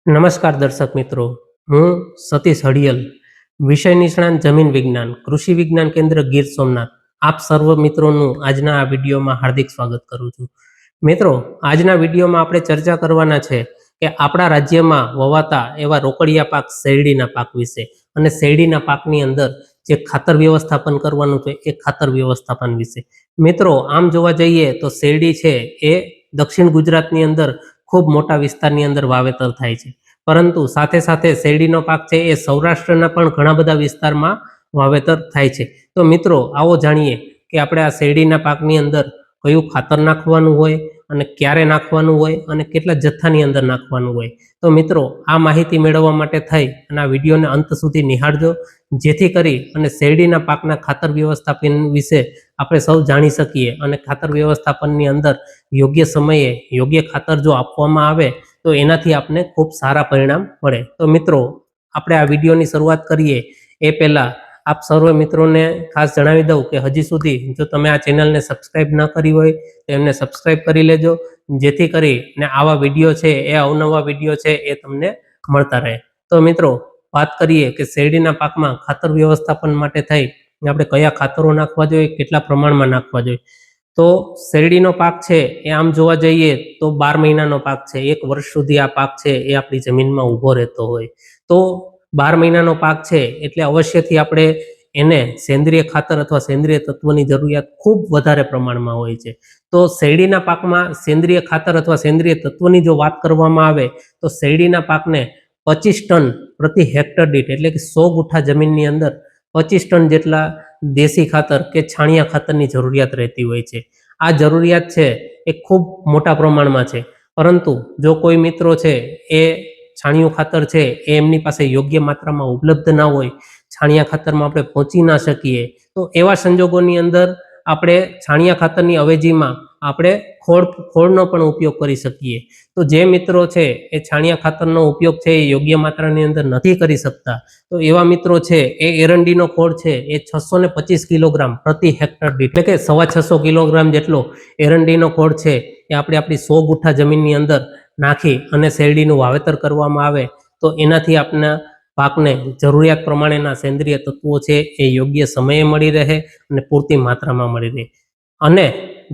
નમસ્કાર દર્શક મિત્રો, હું સતીશ હડિયલ, વિષય નિષ્ણાંત જમીન વિજ્ઞાન, કૃષિ વિજ્ઞાન કેન્દ્ર ગીર સોમનાથ. આપ સર્વ મિત્રોનું આજના આ વિડીયોમાં હાર્દિક સ્વાગત કરું છું. મિત્રો, આજના વિડીયોમાં આપણે ચર્ચા કરવાના છે કે આપણા રાજ્યમાં વવાતા એવા રોકડિયા પાક શેરડીના પાક વિશે અને શેરડીના પાકની અંદર જે ખાતર વ્યવસ્થાપન કરવાનું છે એ ખાતર વ્યવસ્થાપન વિશે. મિત્રો, આમ જોવા જઈએ તો શેરડી છે એ દક્ષિણ ગુજરાતની અંદર ખૂબ મોટા વિસ્તારની અંદર વાવેતર થાય છે, પરંતુ સાથે સાથે શેરડીનો પાક છે એ સૌરાષ્ટ્રના પણ ઘણા બધા વિસ્તારમાં વાવેતર થાય છે. તો મિત્રો, આવો જાણીએ કે આપણે આ શેરડીના પાકની અંદર કયું ખાતર નાખવાનું હોય અને ક્યારે નાખવાનું હોય અને કેટલા જથ્થાની અંદર નાખવાનું હોય. તો મિત્રો, આ માહિતી મેળવવા માટે થઈ અને આ વિડીયોને અંત સુધી નિહાળજો, જેથી કરી અને શેરડીના પાકના ખાતર વ્યવસ્થાપન વિશે આપણે સૌ જાણી શકીએ અને ખાતર વ્યવસ્થાપનની અંદર યોગ્ય સમયે યોગ્ય ખાતર જો આપવામાં આવે તો એનાથી આપને ખૂબ સારા પરિણામ મળે. તો મિત્રો, આપણે આ વિડીયોની શરૂઆત કરીએ એ પહેલાં આપ સર્વ મિત્રોને ખાસ જણાવી દઉં કે હજી સુધી જો તમે આ ચેનલને સબસ્ક્રાઈબ ન કરી હોય તો એમને સબસ્ક્રાઈબ કરી લેજો, જેથી કરીને આવા વિડીયો છે એ અવનવા વિડીયો છે એ તમને મળતા રહે. તો મિત્રો, વાત કરીએ કે શેરડીના પાકમાં ખાતર વ્યવસ્થાપન માટે થઈ આપણે કયા ખાતરો નાખવા જોઈએ, કેટલા પ્રમાણમાં નાખવા જોઈએ. તો શેરડીનો પાક છે એ આમ જોવા જઈએ તો 12 મહિનાનો પાક છે. 1 વર્ષ સુધી આ પાક છે એ આપણી જમીનમાં ઊભો રહેતો હોય. તો 12 મહિનાનો પાક છે એટલે અવશ્યથી આપણે એને સેન્દ્રિય ખાતર અથવા સેન્દ્રિય તત્વોની જરૂરિયાત ખૂબ વધારે પ્રમાણમાં હોય છે. તો શેરડીના પાકમાં સેન્દ્રિય ખાતર અથવા સેન્દ્રિય તત્વોની જો વાત કરવામાં આવે તો શેરડીના પાકને 25 ટન પ્રતિ હેક્ટર દીઠ એટલે કે 100 ગુઠા જમીનની અંદર 25 ટન જેટલા દેશી ખાતર કે છાણિયા ખાતરની જરૂરિયાત રહેતી હોય છે. આ જરૂરિયાત છે એ ખૂબ મોટા પ્રમાણમાં છે, પરંતુ જો કોઈ મિત્રો છે એ છાણિયું ખાતર છે એ એમની પાસે યોગ્ય માત્રામાં ઉપલબ્ધ ના હોય, છાણિયા ખાતરમાં આપણે પહોંચી ના શકીએ, તો એવા સંજોગોની અંદર આપણે છાણિયા ખાતરની અવેજીમાં આપણે ખોળનો પણ ઉપયોગ કરી શકીએ. તો જે મિત્રો છે એ છાણિયા ખાતરનો ઉપયોગ છે એ યોગ્ય માત્રાની અંદર નથી કરી શકતા, તો એવા મિત્રો છે એ એરંડીનો ખોળ છે એ 625 કિલોગ્રામ પ્રતિ હેક્ટર દીઠ એટલે કે 650 કિલોગ્રામ જેટલો એરંડીનો ખોળ છે એ આપણે આપણી 100 ગુઠા જમીનની અંદર નાખી અને શેરડીનું વાવેતર કરવામાં આવે તો એનાથી આપણા પાકને જરૂરિયાત પ્રમાણેના સેન્દ્રિય તત્વો છે એ યોગ્ય સમયે મળી રહે અને પૂરતી માત્રામાં મળી રહે. અને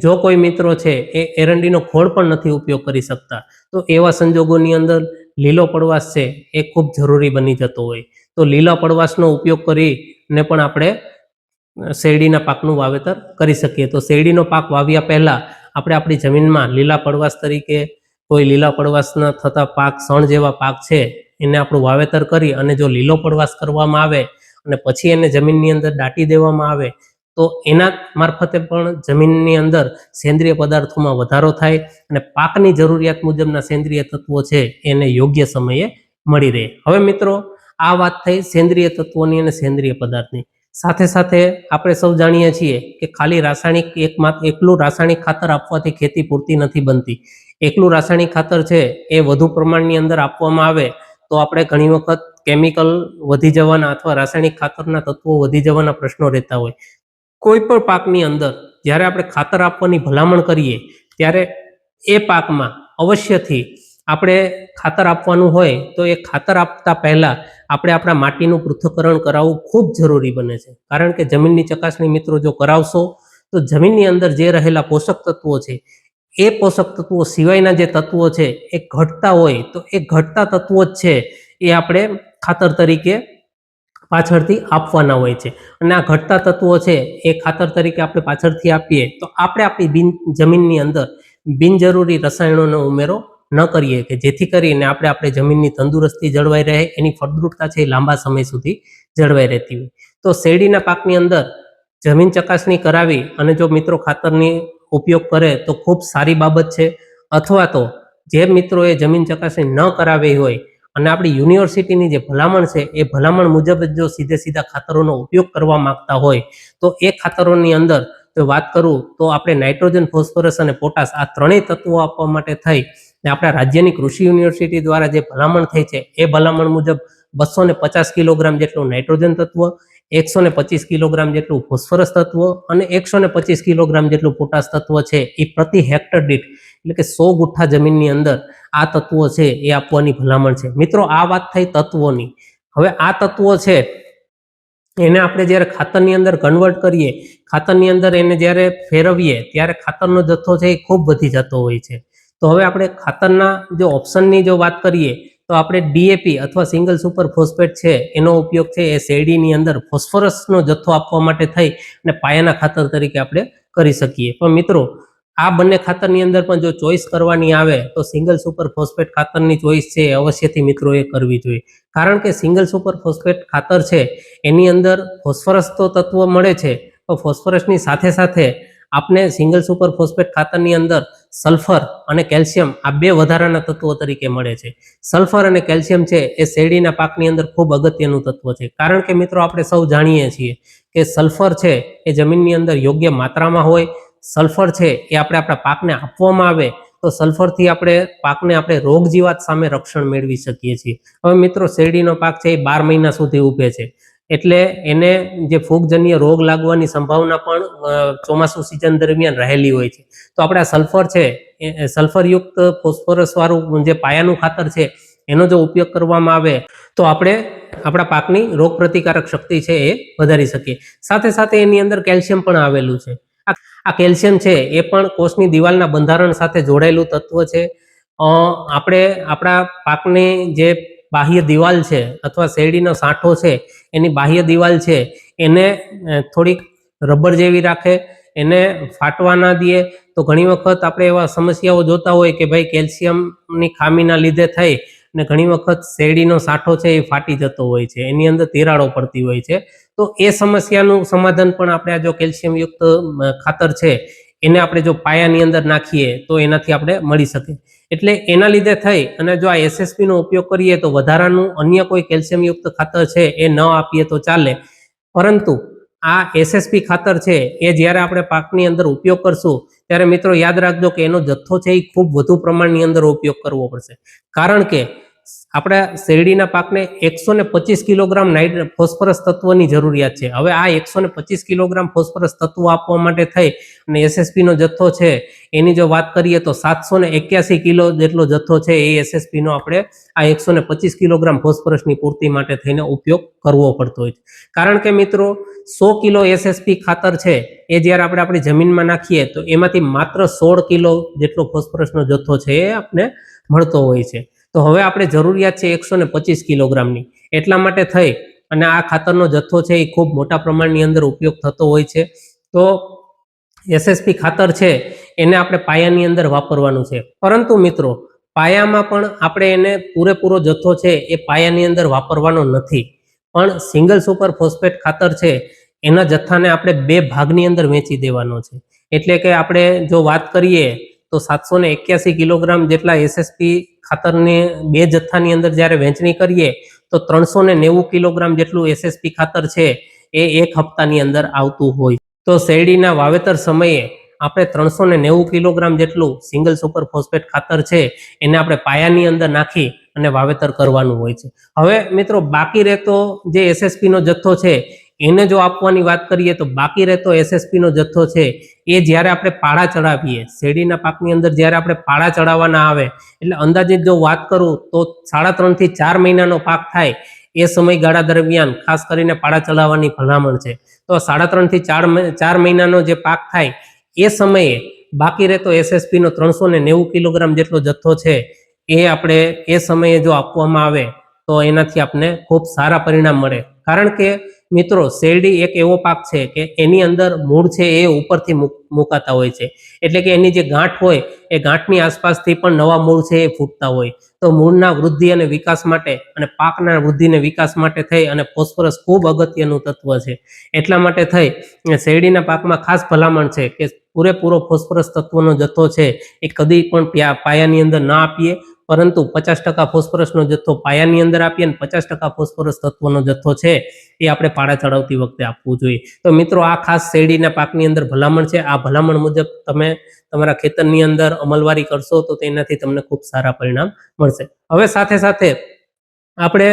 જો કોઈ મિત્રો છે એ એરંડીનો ખોળ પણ નથી ઉપયોગ કરી શકતા, તો એવા સંજોગોની અંદર લીલો પડવાશ છે એ ખૂબ જરૂરી બની જતો હોય. તો લીલા પડવાશનો ઉપયોગ કરીને પણ આપણે શેરડીના પાકનું વાવેતર કરી શકીએ. તો શેરડીનો પાક વાવ્યા પહેલાં આપણે આપણી જમીનમાં લીલા પડવાશ તરીકે કોઈ લીલા પડવાશના થતા પાક સણ જેવા પાક છે એને આપણું વાવેતર કરી અને જો લીલો પડવાશ કરવામાં આવે અને પછી એને જમીનની અંદર દાટી દેવામાં આવે તો એના મારફતે પણ જમીનની અંદર સેન્દ્રિય પદાર્થોમાં વધારો થાય અને પાકની જરૂરિયાત મુજબના સેન્દ્રિય તત્વો છે એને યોગ્ય સમયે મળી રહે. હવે મિત્રો, આ વાત થઈ સેન્દ્રિય તત્વોની અને સેન્દ્રિય પદાર્થની. સાથે સાથે આપણે સૌ જાણીએ છીએ કે ખાલી રાસાયણિક એકલું રાસાયણિક ખાતર આપવાથી ખેતી પૂરતી નથી બનતી. એકલું રાસાયણિક ખાતર છે એ વધુ પ્રમાણની અંદર આપવામાં આવે તો આપણે ઘણી વખત કેમિકલ વધી જવાના અથવા રાસાયણિક ખાતરના તત્વો વધી જવાના પ્રશ્નો રહેતા હોય. કોઈ પણ પાકની અંદર જ્યારે આપણે ખાતર આપવાની ભલામણ કરીએ ત્યારે એ પાકમાં અવશ્યથી આપણે ખાતર આપવાનું હોય તો એ ખાતર આપતા પહેલાં આપણે આપણા માટીનું પૃથ્થકરણ કરાવવું ખૂબ જરૂરી બને છે. કારણ કે જમીનની ચકાસણી મિત્રો જો કરાવશો તો જમીનની અંદર જે રહેલા પોષક તત્વો છે એ પોષક તત્વો સિવાયના જે તત્વો છે એ ઘટતા હોય તો એ ઘટતા તત્વો જ છે એ આપણે ખાતર તરીકે પાછળથી આપવાના હોય છે. અને આ ઘટતા તત્વો છે એ ખાતર તરીકે આપણે પાછળથી આપીએ તો આપણે આપણી જમીનની અંદર બિનજરૂરી રસાયણોનો ઉમેરો ન કરીએ કે જેથી કરીને આપણે જમીનની તંદુરસ્તી જળવાઈ રહે, એની ફળદ્રુપતા છે એ લાંબા સમય સુધી જળવાઈ રહેતી હોય. તો શેરડીના પાકની અંદર જમીન ચકાસણી કરાવી અને જો મિત્રો ખાતરની ઉપયોગ કરે તો ખૂબ સારી બાબત છે. અથવા તો જે મિત્રોએ જમીન ચકાસણી ન કરાવી હોય અને આપણી યુનિવર્સિટીની જે ભલામણ છે એ ભલામણ મુજબ જ જો સીધા ખાતરોનો ઉપયોગ કરવા માંગતા હોય તો એ ખાતરોની અંદર જો વાત કરું તો આપણે નાઇટ્રોજન, ફોસ્ફરસ અને પોટાશ આ ત્રણેય તત્વો આપવા માટે થઈ આપણા રાજ્યની કૃષિ યુનિવર્સિટી દ્વારા જે ભલામણ થઈ છે એ ભલામણ મુજબ 250 કિલોગ્રામ જેટલું નાઇટ્રોજન તત્વ, 125 કિલોગ્રામ જેટલું ફોસ્ફરસ તત્વ અને 125 કિલોગ્રામ જેટલું પોટાશ તત્વ છે એ પ્રતિ હેક્ટર દીઠ એટલે કે 100 ગુઠ્ઠા જમીનની અંદર આ તત્વો છે એ આપવાની ભલામણ છે. મિત્રો આ વાત થઈ તત્વોની. હવે આ તત્વો છે એને આપણે જ્યારે ખાતરની અંદર કન્વર્ટ કરીએ, ખાતરની અંદર એને જ્યારે ફેરવીએ ત્યારે ખાતરનો જથ્થો છે એ ખૂબ વધી જતો હોય છે. તો હવે આપણે ખાતરના જો ઓપ્શનની જો વાત કરીએ તો આપણે ડીએપી અથવા સિંગલ સુપર ફોસ્ફેટ છે એનો ઉપયોગ છે એ શેરડીની અંદર ફોસ્ફરસનો જથ્થો આપવા માટે થઈ અને પાયાના ખાતર તરીકે આપણે કરી શકીએ. પણ મિત્રો આ બંને ખાતરની અંદર પણ જો ચોઈસ કરવાની આવે તો સિંગલ સુપર ફોસ્ફેટ ખાતરની ચોઈસ છે અવશ્યથી મિત્રો એ કરવી જોઈએ. કારણ કે સિંગલ સુપર ફોસ્ફેટ ખાતર છે એની અંદર ફોસ્ફરસ તો તત્વ મળે છે, તો ફોસ્ફરસની સાથે સાથે આપને સિંગલ સુપર ફોસ્ફેટ ખાતરની અંદર સલ્ફર અને કેલ્શિયમ આ બે વધારાના તત્વો તરીકે મળે છે. સલ્ફર અને કેલ્શિયમ છે એ શેરડીના પાકની અંદર ખૂબ અગત્યનું તત્વ છે. કારણ કે મિત્રો આપણે સૌ જાણીએ છીએ કે સલ્ફર છે એ જમીનની અંદર યોગ્ય માત્રામાં હોય, સલ્ફર છે એ આપણા પાકને આપવામાં આવે તો સલ્ફરથી પાકને આપણે રોગ જીવાત સામે રક્ષણ મેળવી શકીએ છીએ. હવે મિત્રો શેરડીનો પાક છે એ 12 મહિના સુધી ઉભે છે, એટલે એને જે ફૂગજન્ય રોગ લાગવાની સંભાવના પણ ચોમાસું સિઝન દરમિયાન રહેલી હોય છે. તો આપણે આ સલ્ફર છે એ સલ્ફરયુક્ત ફોસ્ફરસ વાળું જે પાયાનું ખાતર છે એનો જો ઉપયોગ કરવામાં આવે તો આપણે આપણા પાકની રોગ પ્રતિકારક શક્તિ છે એ વધારી શકીએ. સાથે સાથે એની અંદર કેલ્શિયમ પણ આવેલું છે. આ કેલ્શિયમ છે એ પણ કોષની દિવાલના બંધારણ સાથે જોડાયેલું તત્વ છે. આપણે આપણા પાકની જે બાહ્ય દિવાલ છે અથવા શેરડીનો સાંઠો છે એની બાહ્ય દિવાલ છે એને થોડીક રબર જેવી રાખે, એને ફાટવા ના દે. તો ઘણી વખત આપણે એવા સમસ્યાઓ જોતા હોય કે ભાઈ કેલ્શિયમની ખામીના લીધે થઈ અને ઘણી વખત શેરડીનો સાંઠો છે એ ફાટી જતો હોય છે, એની અંદર તિરાડો પડતી હોય છે. તો એ સમસ્યાનું સમાધાન પણ આપણે આ જો કેલ્શિયમયુક્ત ખાતર છે એને આપણે જો પાયાની અંદર નાખીએ તો એનાથી આપણે મળી શકે. એટલે એના લીધે થઈ અને જો આ એસએસપી નો ઉપયોગ કરીએ તો વધારાનું અન્ય કોઈ કેલ્શિયમયુક્ત ખાતર છે એ ન આપીએ તો ચાલે, પરંતુ આ એસએસપી ખાતર છે એ જ્યારે આપણે પાકની અંદર ઉપયોગ કરશું ત્યારે મિત્રો યાદ રાખજો કે એનો જથ્થો છે એ ખૂબ વધુ પ્રમાણની અંદર ઉપયોગ કરવો પડશે. કારણ કે આપણા શેરડીના પાકને 125 કિલોગ્રામ ફોસ્ફરસ તત્વની જરૂરિયાત છે. હવે આ 125 કિલોગ્રામ ફોસ્ફરસ તત્વ આપવા માટે થઈ અને એસએસપી નો જથ્થો છે એની જો વાત કરીએ તો 781 કિલો જેટલો જથ્થો છે એ એસએસપી નો આપણે આ 125 કિલોગ્રામ ફોસ્ફરસની પૂર્તિ માટે થઈને ઉપયોગ કરવો પડતો હોય છે. કારણ કે મિત્રો 100 કિલો એસએસપી ખાતર છે એ જ્યારે આપણે આપણી જમીનમાં નાખીએ તો એમાંથી માત્ર 16 કિલો જેટલો ફોસ્ફરસનો જથ્થો છે એ આપણે મળતો હોય છે. તો હવે આપણે જરૂરિયાત છે 125 કિલોગ્રામની, એટલા માટે થઈ અને આ ખાતરનો જથ્થો છે એ ખૂબ મોટા પ્રમાણની અંદર ઉપયોગ થતો હોય છે. તો એસએસપી ખાતર છે એને આપણે પાયાની અંદર વાપરવાનું છે, પરંતુ મિત્રો પાયામાં પણ આપણે એને પૂરેપૂરો જથ્થો છે એ પાયાની અંદર વાપરવાનો નથી, પણ સિંગલ સુપર ફોસ્ફેટ ખાતર છે એના જથ્થાને આપણે બે ભાગની અંદર વેચી દેવાનો છે. એટલે કે આપણે જો વાત કરીએ તો 781 કિલોગ્રામ જેટલા એસએસપી ખાતરની બે જથ્થાની અંદર જ્યારે વહેંચણી કરીએ તો 390 કિલોગ્રામ જેટલું એસએસપી ખાતર છે એ એક હપ્તાની અંદર આવતું હોય. તો શેરડીના વાવેતર સમયે આપણે 390 કિલોગ્રામ જેટલું સિંગલ સુપર ફોસ્ફેટ ખાતર છે એને આપણે પાયાની અંદર નાખી અને વાવેતર કરવાનું હોય છે. હવે મિત્રો બાકી રહેતો જે એસએસપી નો જથ્થો છે એને જો આપવાની વાત કરીએ તો બાકી રહેતો એસએસપી નો જથ્થો છે એ જ્યારે આપણે પાળા ચડાવીએ, શેરડીના પાકની અંદર જ્યારે આપણે પાળા ચડાવવાના આવે એટલે અંદાજિત જો વાત કરું તો 3.5 થી 4 મહિનાનો પાક થાય એ સમયગાળા દરમિયાન ખાસ કરીને પાળા ચડાવવાની ભલામણ છે. તો 3.5 થી 4 મહિનાનો જે પાક થાય એ સમયે બાકી રહેતો એસએસપી નો 390 કિલોગ્રામ જેટલો જથ્થો છે એ આપણે એ સમયે જો આપવામાં આવે તો એનાથી આપણે ખૂબ સારા પરિણામ મળે. કારણ કે મિત્રો શેરડી એક એવો પાક છે કે એની અંદર મૂળ છે એ ઉપરથી મુકાતા હોય છે, એટલે કે એની જે ગાંઠ હોય એ ગાંઠની આસપાસથી પણ નવા મૂળ છે એ ફૂટતા હોય. તો મૂળના વૃદ્ધિ અને વિકાસ માટે અને પાકના વૃદ્ધિ અને વિકાસ માટે થઈ અને ફોસ્ફરસ ખૂબ અગત્યનું તત્વ છે. એટલા માટે થઈ શેરડીના પાકમાં ખાસ ભલામણ છે કે પૂરેપૂરો ફોસ્ફરસ તત્વનો જથ્થો છે એ કદી પણ પાયાની અંદર ના આપીએ, પરંતુ 50% ફોસ્ફરસનો જથ્થો પાયાની અંદર આપીએ અને 50% ફોસ્ફરસ તત્વનો જથ્થો છે એ આપણે પાળા ચડાવતી વખતે આપવું જોઈએ. તો મિત્રો આ ખાસ શેરડીના પાકની અંદર ભલામણ છે. આ ભલામણ મુજબ તમે તમારા ખેતરની અંદર અમલવારી કરશો તો તેનાથી તમને ખૂબ સારા પરિણામ મળશે. હવે સાથે સાથે આપણે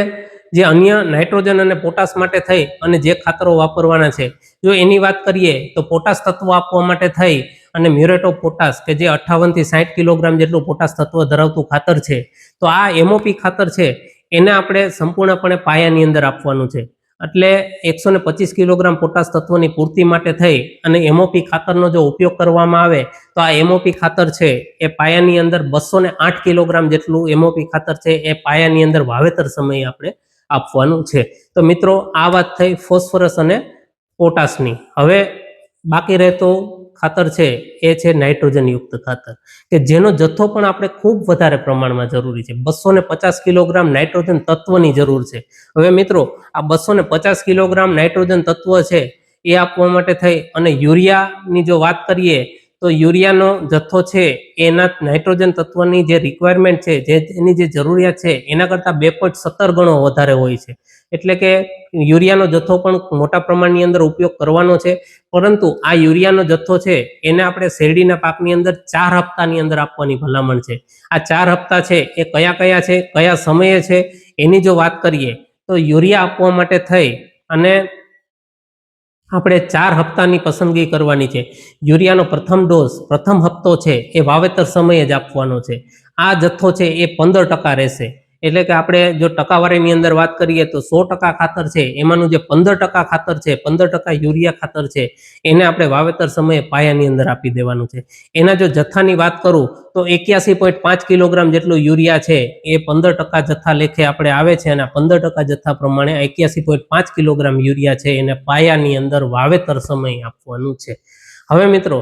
જે અન્ય નાઇટ્રોજન અને પોટાશ માટે થઈ અને જે ખાતરો વાપરવાના છે, જો એની વાત કરીએ તો પોટાશ તત્વ આપવા માટે થઈ અને મ્યુરેટ ઓફ પોટાશ કે જે 58 થી 60 કિલોગ્રામ જેટલું પોટાશ તત્વ ધરાવતું ખાતર છે, તો આ એમઓપી ખાતર છે એને આપણે સંપૂર્ણપણે પાયાની અંદર આપવાનું છે. એટલે 125 કિલોગ્રામ પોટાશ તત્વની પૂર્તિ માટે થઈ અને એમઓપી ખાતરનો જો ઉપયોગ કરવામાં આવે તો આ એમઓપી ખાતર છે એ પાયાની અંદર 208 કિલોગ્રામ જેટલું એમઓપી ખાતર છે એ પાયાની અંદર વાવેતર સમયે આપણે આપવાનું છે. તો મિત્રો આ વાત થઈ ફોસ્ફરસ અને પોટાશની. હવે બાકી રહેતો ખાતર છે એ છે નાઇટ્રોજન યુક્ત ખાતર, કે જેનો જથ્થો પણ આપણે ખૂબ વધારે પ્રમાણમાં જરૂરી છે. 250 કિલોગ્રામ નાઇટ્રોજન તત્વની જરૂર છે. હવે મિત્રો આ 250 કિલોગ્રામ નાઇટ્રોજન તત્વ છે એ આપવા માટે થઈ અને યુરિયાની જો વાત કરીએ તો યુરિયાનો જથ્થો છે એના નાઇટ્રોજન તત્વની જે રિક્વાયરમેન્ટ છે, જે એની જે જરૂરિયાત છે એના કરતાં 2.17 ગણો વધારે હોય છે. એટલે કે યુરિયાનો જથ્થો પણ મોટા પ્રમાણની અંદર ઉપયોગ કરવાનો છે, પરંતુ આ યુરિયાનો જથ્થો છે એને આપણે શેરડીના પાકની અંદર 4 હપ્તાની અંદર આપવાની ભલામણ છે. આ 4 હપ્તા છે એ કયા કયા છે, કયા સમયે છે, એની જો વાત કરીએ તો યુરિયા આપવા માટે થઈ અને આપણે 4 હપ્તાની પસંદગી કરવાની છે. યુરિયાનો પ્રથમ ડોઝ, પ્રથમ હપ્તો છે એ વાવેતર સમયે જ આપવાનો છે. આ જથ્થો છે એ 15% રહેશે. એટલે કે આપણે જો ટકાવારીની અંદર વાત કરીએ તો 100% ખાતર છે એમાંનું જે 15% ખાતર છે, 15% યુરિયા ખાતર છે, એને આપણે વાવેતર સમયે પાયાની અંદર આપી દેવાનું છે. એના જો જથ્થાની વાત કરું તો 81.5 કિલોગ્રામ જેટલું યુરિયા છે એ 15% જથ્થા લેખે આપણે આવે છે અને 15% જથ્થા પ્રમાણે 81.5 કિલોગ્રામ યુરિયા છે એને પાયાની અંદર વાવેતર સમયે આપવાનું છે. હવે મિત્રો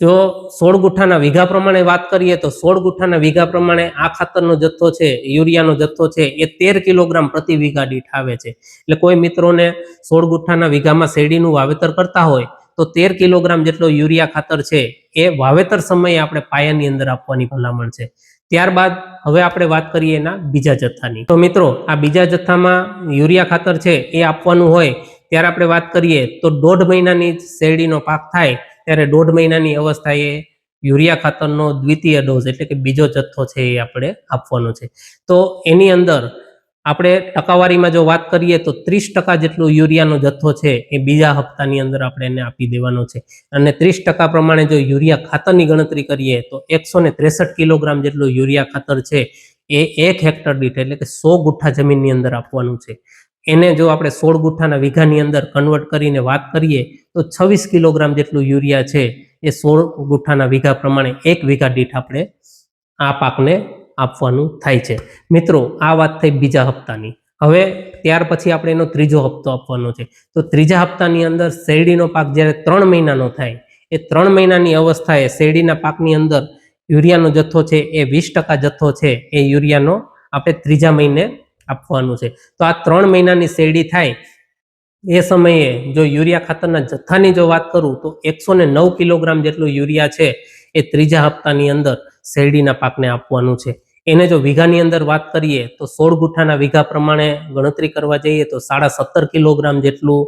જો 16 ગુઠ્ઠાના વીઘા પ્રમાણે વાત કરીએ તો 16 ગુઠ્ઠાના વીઘા પ્રમાણે આ ખાતરનો જથ્થો છે, યુરિયાનો જથ્થો છે એ 13 કિલોગ્રામ પ્રતિ વીઘા દીઠ આવે છે. એટલે કોઈ મિત્રોને 16 ગુઠ્ઠાના વીઘામાં શેરડીનું વાવેતર કરતા હોય તો 13 કિલોગ્રામ જેટલો યુરિયા ખાતર છે એ વાવેતર સમયે આપણે પાયાની અંદર આપવાની ભલામણ છે. ત્યારબાદ હવે આપણે વાત કરીએ એના બીજા જથ્થાની. તો મિત્રો આ બીજા જથ્થામાં યુરિયા ખાતર છે એ આપવાનું હોય ત્યારે આપણે વાત કરીએ તો 1.5 મહિનાની શેરડીનો પાક થાય ત્યારે 1.5 મહિનાની અવસ્થાએ યુરિયા ખાતરનો દ્વિતીય ડોઝ એટલે કે બીજો જથ્થો છે એ આપણે આપવાનો છે. તો એની અંદર આપણે ટકાવારીમાં જો વાત કરીએ તો 30% જેટલો યુરિયાનો જથ્થો છે એ બીજા હપ્તાની અંદર આપણે એને આપી દેવાનો છે. અને 30% પ્રમાણે જો યુરિયા ખાતરની ગણતરી કરીએ તો 163 કિલોગ્રામ જેટલું યુરિયા ખાતર છે એ 1 હેક્ટર દીઠ એટલે કે 100 ગુઠ્ઠા જમીનની અંદર આપવાનું છે. એને જો આપણે 16 ગુઠ્ઠાના વીઘાની અંદર કન્વર્ટ કરીને વાત કરીએ તો 26 કિલોગ્રામ જેટલું યુરિયા છે એ 16 ગુઠ્ઠાના વીઘા પ્રમાણે 1 વીઘા દીઠ આપણે આ પાકને આપવાનું થાય છે. મિત્રો આ વાત થઈ બીજા હપ્તાની. હવે ત્યાર પછી આપણે એનો ત્રીજો હપ્તો આપવાનો છે. તો ત્રીજા હપ્તાની અંદર શેરડીનો પાક જ્યારે 3 મહિનાનો થાય એ 3 મહિનાની અવસ્થાએ શેરડીના પાકની અંદર યુરિયાનો જથ્થો છે એ 20% જથ્થો છે એ યુરિયાનો આપણે ત્રીજા મહિને આપવાનું છે. તો આ 3 મહિનાની શેરડી થાય એ સમયે જો યુરિયા ખાતરના જથ્થાની જો વાત કરું તો 109 કિલોગ્રામ જેટલું યુરિયા છે એ ત્રીજા હપ્તાની અંદર શેરડીના પાકને આપવાનું છે. એને જો વીઘાની અંદર વાત કરીએ તો 16 ગુઠ્ઠાના વીઘા પ્રમાણે ગણતરી કરવા જઈએ તો 17.5 કિલોગ્રામ જેટલું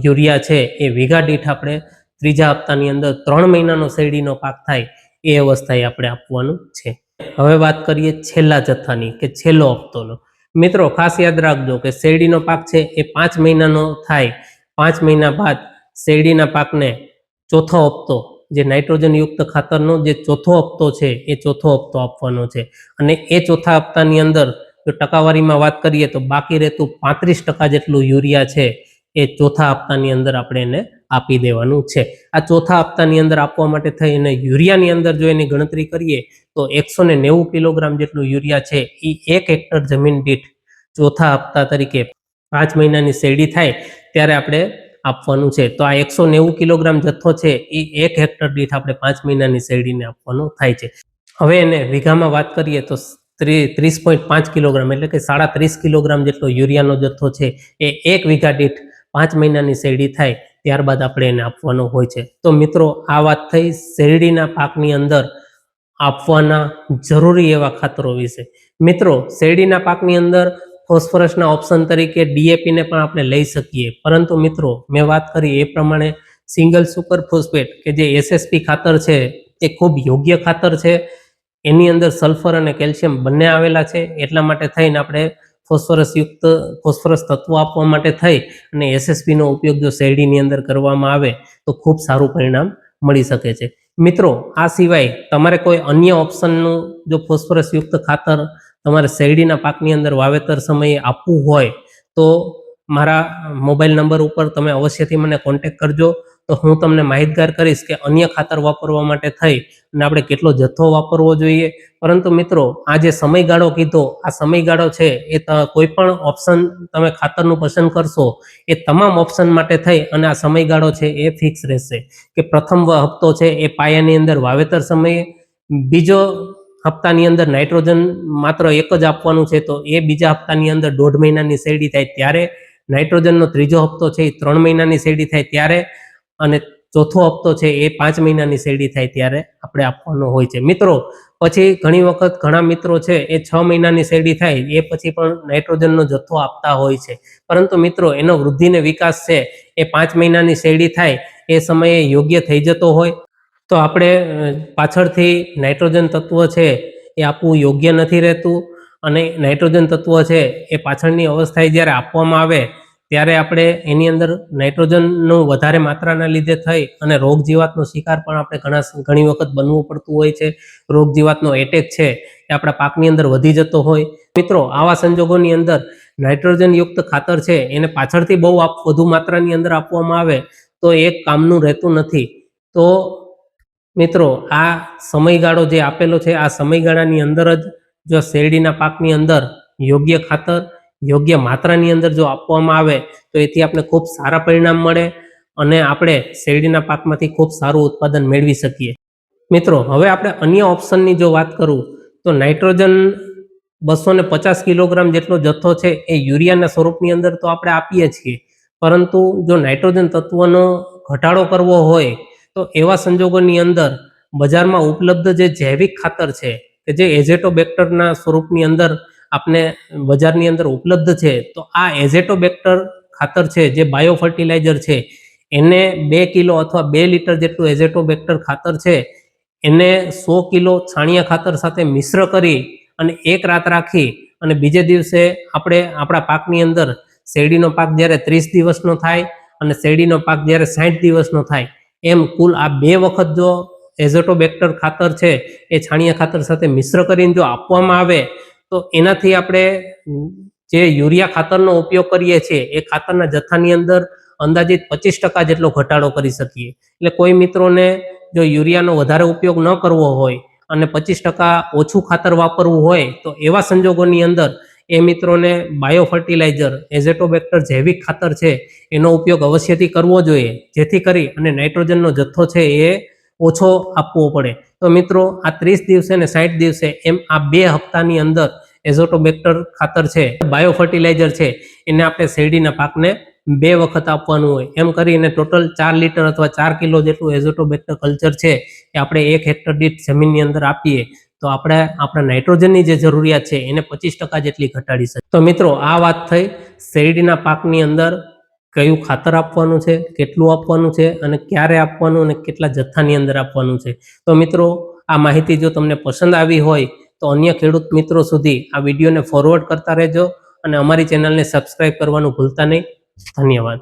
યુરિયા છે એ વીઘા દીઠ આપણે ત્રીજા હપ્તાની અંદર 3 મહિનાનો શેરડીનો પાક થાય એ અવસ્થાએ આપણે આપવાનું છે. હવે વાત કરીએ છેલ્લા જથ્થાની કે છેલ્લો હપ્તોનો. મિત્રો ખાસ યાદ રાખજો કે શેરડીનો પાક છે એ 5 મહિનાનો થાય, 5 મહિના બાદ શેરડીના પાકને ચોથો હપ્તો જે નાઇટ્રોજન યુક્ત ખાતરનો જે ચોથો હપ્તો છે એ ચોથો હપ્તો આપવાનો છે. અને એ ચોથા હપ્તાની અંદર જો ટકાવારીમાં વાત કરીએ તો બાકી રહેતું 35% જેટલું યુરિયા છે એ ચોથા હપ્તાની અંદર આપણે એને આપી દેવાનું છે. આ ચોથા હપ્તાની અંદર આપવા માટે થઈ અને યુરિયાની અંદર જો એની ગણતરી કરીએ તો 190 કિલોગ્રામ જેટલું યુરિયા છે એ 1 હેક્ટર જમીન દીઠ ચોથા હપ્તા તરીકે 5 મહિનાની શેરડી થાય ત્યારે આપણે આપવાનું છે. તો આ 190 કિલોગ્રામ જથ્થો છે એ 1 હેક્ટર દીઠ આપણે 5 મહિનાની શેરડીને આપવાનો થાય છે. હવે એને વીઘામાં વાત કરીએ તો 30.5 કિલોગ્રામ એટલે કે 37.5 કિલોગ્રામ જેટલો યુરિયાનો જથ્થો છે એ 1 વીઘા દીઠ 5 મહિનાની શેરડી થાય ત્યારબાદ આપણે એને આપવાનો હોય છે. તો મિત્રો આ વાત થઈ શેરડીના પાકની અંદર આપવાના જરૂરી એવા ખાતરો વિશે. મિત્રો શેરડીના પાકની અંદર ફોસ્ફરસના ઓપ્શન તરીકે ડીએપીને પણ આપણે લઈ શકીએ, પરંતુ મિત્રો મેં વાત કરી એ પ્રમાણે સિંગલ સુપર ફોસ્ફેટ કે જે એસએસપી ખાતર છે એ ખૂબ યોગ્ય ખાતર છે. એની અંદર સલ્ફર અને કેલ્શિયમ બંને આવેલા છે, એટલા માટે થઈને આપણે ફોસ્ફરસ તત્વો આપવા માટે થઈ અને એસએસપીનો ઉપયોગ જો શેરડીની અંદર કરવામાં આવે તો ખૂબ સારું પરિણામ મળી શકે છે. મિત્રો, આ સિવાય તમારે કોઈ અન્ય ઓપ્શનનું જો ફોસ્ફરસયુક્ત ખાતર તમારે શેરડીના પાકની અંદર વાવેતર સમયે આપવું હોય તો મારા મોબાઈલ નંબર ઉપર તમે અવશ્યથી મને કોન્ટેક્ટ કરજો, તો હું તમને માહિતગાર કરીશ કે અન્ય ખાતર વાપરવા માટે થઈ અને આપણે કેટલો જથ્થો વાપરવો જોઈએ. પરંતુ મિત્રો, આ જે સમયગાળો કીધો, આ સમયગાળો છે એ કોઈ પણ ઓપ્શન તમે ખાતરનું પસંદ કરશો એ તમામ ઓપ્શન માટે થઈ અને આ સમયગાળો છે એ ફિક્સ રહેશે કે પ્રથમ હપ્તો છે એ પાયાની અંદર વાવેતર સમયે, બીજો હપ્તાની અંદર નાઇટ્રોજન માત્ર એક જ આપવાનું છે તો એ બીજા હપ્તાની અંદર 1.5 મહિનાની શેરડી થાય ત્યારે, નાઇટ્રોજનનો ત્રીજો હપ્તો છે એ 3 મહિનાની શેરડી થાય ત્યારે, અને ચોથો હપ્તો છે એ 5 મહિનાની શેરડી થાય ત્યારે આપણે આપવાનો હોય છે. મિત્રો, પછી ઘણી વખત ઘણા મિત્રો છે એ 6 મહિનાની શેરડી થાય એ પછી પણ નાઇટ્રોજનનો જથ્થો આપતા હોય છે. પરંતુ મિત્રો, એનો વૃદ્ધિને વિકાસ છે એ 5 મહિનાની શેરડી થાય એ સમયે યોગ્ય થઈ જતો હોય તો આપણે પાછળથી નાઇટ્રોજન તત્વ છે એ આપવું યોગ્ય નથી રહેતું, અને નાઇટ્રોજન તત્વ છે એ પાછળની અવસ્થાએ જ્યારે આપવામાં આવે ત્યારે આપણે એની અંદર નાઇટ્રોજનનું વધારે માત્રાના લીધે થઈ અને રોગ જીવાતનો શિકાર પણ આપણે ઘણી વખત બનવું પડતું હોય છે. રોગ જીવાતનો એટેક છે એ આપણા પાકની અંદર વધી જતો હોય. મિત્રો, આવા સંજોગોની અંદર નાઇટ્રોજનયુક્ત ખાતર છે એને પાછળથી બહુ વધુ માત્રાની અંદર આપવામાં આવે તો એ કામનું રહેતું નથી. તો મિત્રો, આ સમયગાળો જે આપેલો છે આ સમયગાળાની અંદર જ જો શેરડીના પાકની અંદર યોગ્ય ખાતર યોગ્ય માત્રાની અંદર જો આપવામાં આવે તો એથી આપણે ખૂબ સારા પરિણામ મળે અને આપણે શેરડીના પાકમાંથી ખૂબ સારું ઉત્પાદન મેળવી શકીએ. મિત્રો, હવે આપણે અન્ય ઓપ્શનની જો વાત કરું તો નાઇટ્રોજન 250 કિલોગ્રામ જેટલો જથ્થો છે એ યુરિયાના સ્વરૂપની અંદર તો આપણે આપીએ છીએ, પરંતુ જો નાઇટ્રોજન તત્વનો ઘટાડો કરવો હોય તો એવા સંજોગોની અંદર બજારમાં ઉપલબ્ધ જે જૈવિક ખાતર છે કે જે એઝેટોબેક્ટરના સ્વરૂપની અંદર આપણે બજારની અંદર ઉપલબ્ધ છે, તો આ એઝેટોબેક્ટર ખાતર છે જે બાયો ફર્ટિલાઇઝર છે એને 2 કિલો અથવા 2 લીટર જેટલું એઝેટોબેક્ટર ખાતર છે એને 100 કિલો છાણિયા ખાતર સાથે મિશ્ર કરી અને 1 રાત રાખી અને બીજે દિવસે આપણે આપણા પાકની અંદર શેરડીનો પાક જ્યારે 30 દિવસનો થાય અને શેરડીનો પાક જ્યારે 60 દિવસનો થાય એમ કુલ આ 2 વખત જો એઝેટોબેક્ટર ખાતર છે એ છાણિયા ખાતર સાથે મિશ્ર કરીને જો આપવામાં આવે તો એનાથી આપણે જે યુરિયા ખાતરનો ઉપયોગ કરીએ છીએ એ ખાતરના જથ્થાની અંદર અંદાજિત 25% જેટલો ઘટાડો કરી શકીએ. એટલે કોઈ મિત્રોને જો યુરિયાનો વધારે ઉપયોગ ન કરવો હોય અને 25% ઓછું ખાતર વાપરવું હોય તો એવા સંજોગોની અંદર એ મિત્રોને બાયો ફર્ટિલાઇઝર એઝેટોબેક્ટર જૈવિક ખાતર છે એનો ઉપયોગ અવશ્યથી કરવો જોઈએ, જેથી કરી અને નાઇટ્રોજનનો જથ્થો છે એ ઓછો આપવો પડે. તો મિત્રો, આ 30 દિવસે અને 60 દિવસે એમ આ 2 હપ્તાની અંદર એઝેટોબેક્ટર ખાતર છે બાયો ફર્ટિલાઇઝર છે એને આપણે શેરડીના પાકને 2 વખત આપવાનું હોય. એમ કરીને ટોટલ 4 લીટર અથવા 4 કિલો જેટલું એઝેટોબેક્ટર કલ્ચર છે એ આપણે 1 હેક્ટર દીઠ જમીનની અંદર આપીએ તો આપણે આપણા નાઇટ્રોજનની જે જરૂરિયાત છે એને 25% જેટલી ઘટાડી શકીએ. તો મિત્રો, આ વાત થઈ શેરડીના પાકની અંદર કયું ખાતર આપવાનું છે, કેટલું આપવાનું છે અને ક્યારે આપવાનું અને કેટલા જથ્થાની અંદર આપવાનું છે. તો મિત્રો, આ માહિતી જો તમને પસંદ આવી હોય તો અન્ય ખેડૂત મિત્રો સુધી આ વિડીયોને ફોરવર્ડ કરતા રહેજો અને અમારી ચેનલને સબસ્ક્રાઇબ કરવાનું ભૂલતા નહીં. ધન્યવાદ.